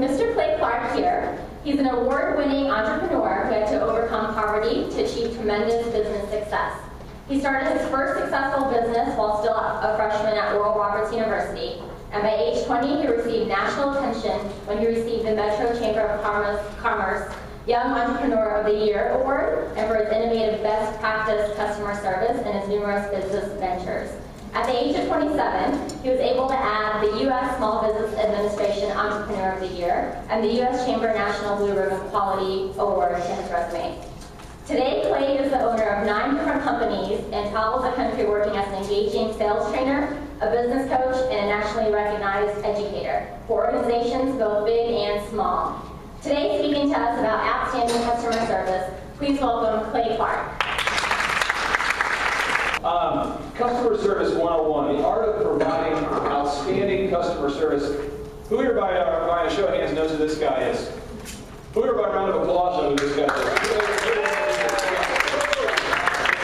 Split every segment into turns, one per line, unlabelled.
Mr. Clay Clark here. He's an award-winning entrepreneur who had to overcome poverty to achieve tremendous business success. He started his first successful business while still a freshman at Oral Roberts University, and by age 20 he received national attention when he received the Metro Chamber of Commerce Young Entrepreneur of the Year Award, and for his innovative best practice customer service and his numerous business ventures. At the age of 27, he was able to add the U.S. Small Business Administration Entrepreneur of the Year and the U.S. Chamber National Blue Ribbon Quality Award to his resume. Today, Clay is the owner of 9 different companies and travels the country working as an engaging sales trainer, a business coach, and a nationally recognized educator for organizations both big and small. Today, speaking to us about outstanding customer service, please welcome Clay Clark.
Customer Service 101, the art of providing outstanding customer service. Who here by a show of hands knows who this guy is? Who here by a round of applause knows who this guy is?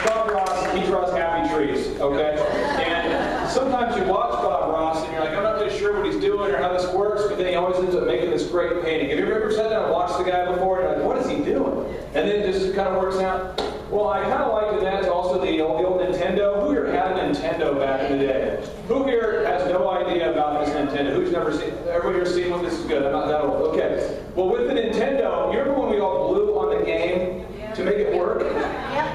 Bob Ross, he draws happy trees, okay? And sometimes you watch Bob Ross and you're like, I'm not really sure what he's doing or how this works, but then he always ends up making this great painting. Have you ever sat down and watched the guy before and you're like, what is he doing? And then it just kind of works out. Well, I kind of liken that to also the old Nintendo. Who here had a Nintendo back in the day? Who here has no idea about this Nintendo? Who's never seen? Everybody here seen one? This is good. I'm not that old. Okay. Well, with the Nintendo, you remember when we all blew on the game to make it work?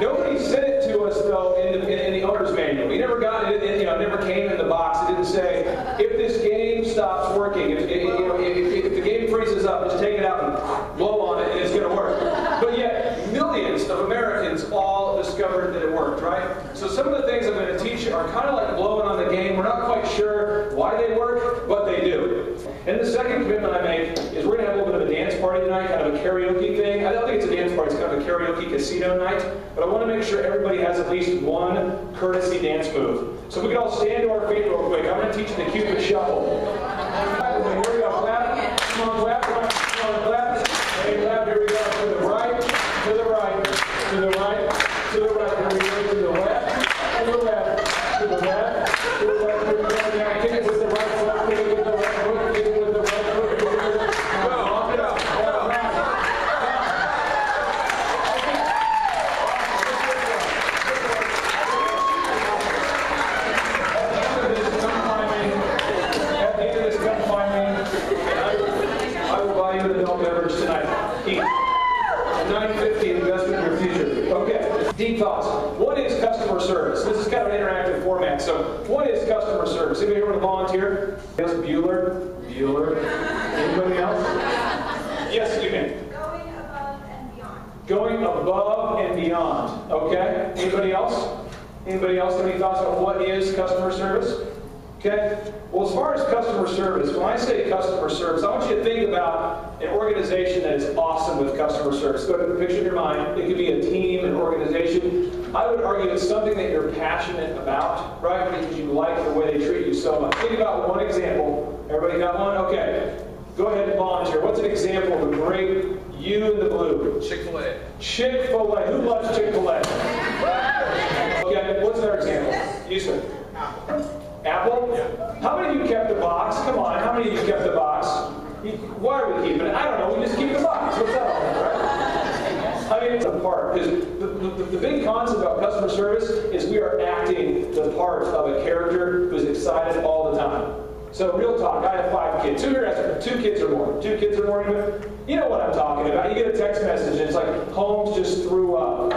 Nobody sent it to us though in the owner's manual. We never got it. It never came in the box. It didn't say if this game stops working, if the game freezes up, just take it out and blow on it, and it's going to work. But yet, millions of Americans all discovered that it worked, right? So some of the things I'm going to teach you are kind of like blowing on the game. We're not quite sure why they work, but they do. And the second commitment I make is we're going to have a little bit of a dance party tonight, kind of a karaoke thing. I don't think it's a dance party, it's kind of a karaoke casino night. But I want to make sure everybody has at least one courtesy dance move. So we can all stand to our feet real quick. I'm going to teach you the Cupid Shuffle. Here we go. Clap. Come on, clap. Come on, clap. Hey, clap. Here we go. To the right, to the right, to the right, to the right. Here we go. To the left, to the left, to the left, to the left. Here we go. Now kick it with the right foot. Kick it with the right foot. Kick it with the right foot. Go. Walk it up. Deep thoughts. What is customer service? This is kind of an interactive format. So, what is customer service? Anybody here want to volunteer? Yes, Bueller. Anybody else? Yes, you can.
Going above and beyond.
Going above and beyond. Okay. Anybody else? Anybody else have any thoughts on what is customer service? Okay. Well, as far as customer service, when I say customer service, I want you to think about an organization that is awesome with customer service. Go ahead and picture in your mind. It could be a team, an organization. I would argue it's something that you're passionate about, right? Because you like the way they treat you so much. Think about one example. Everybody got one? Okay. Go ahead and volunteer. What's an example of a great you in the blue?
Chick-fil-A.
Chick-fil-A. Who loves Chick-fil-A? Okay. What's another example? You said. Apple? Yeah. How many of you kept the box? Come on, how many of you kept the box? Why are we keeping it? I don't know, we just keep the box. What's that all about, right? I mean, it's a part. Because the big concept about customer service is we are acting the part of a character who's excited all the time. So real talk, I have 5 kids. Who here has 2 kids or more? 2 kids or more? You know what I'm talking about. You get a text message and it's like, Holmes just threw up.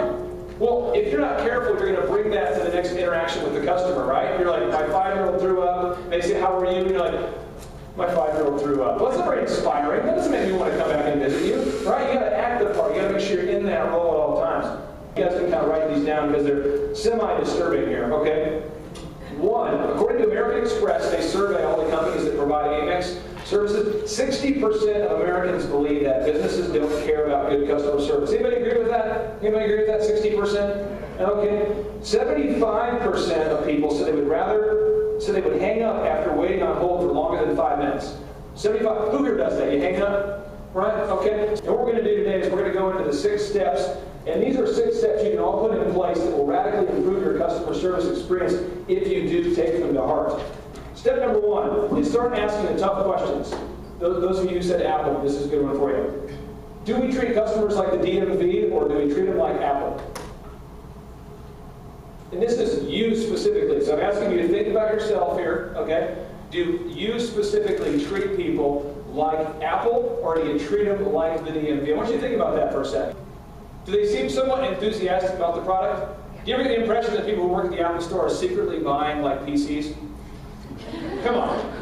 Well, if you're not careful, you're going to bring that to the next interaction with the customer, right? You're like, my 5-year-old threw up. They say, how are you? And you're like, my 5-year-old threw up. Well, that's not very inspiring. That doesn't make me want to come back and visit you, right? You got to act the part. You got to make sure you're in that role at all times. You guys can kind of write these down because they're semi-disturbing here, okay? 1, according to American Express, they survey all the companies that provide Amex services. 60% of Americans believe that businesses don't care about good customer service. Anybody agree with that? Anybody agree with that? 60%? Okay. 75% of people said they would hang up after waiting on hold for longer than 5 minutes. 75. Who here does that? You hang up? Right? Okay. And what we're going to do today is we're going to go into the 6 steps. And these are 6 steps you can all put in place that will radically improve your customer service experience if you do take them to heart. Step number 1 is start asking the tough questions. Those of you who said Apple, this is a good one for you. Do we treat customers like the DMV, or do we treat them like Apple? And this is you specifically, so I'm asking you to think about yourself here, okay? Do you specifically treat people like Apple, or do you treat them like the DMV? I want you to think about that for a second. Do they seem somewhat enthusiastic about the product? Do you ever get the impression that people who work at the Apple store are secretly buying like PCs? Come on.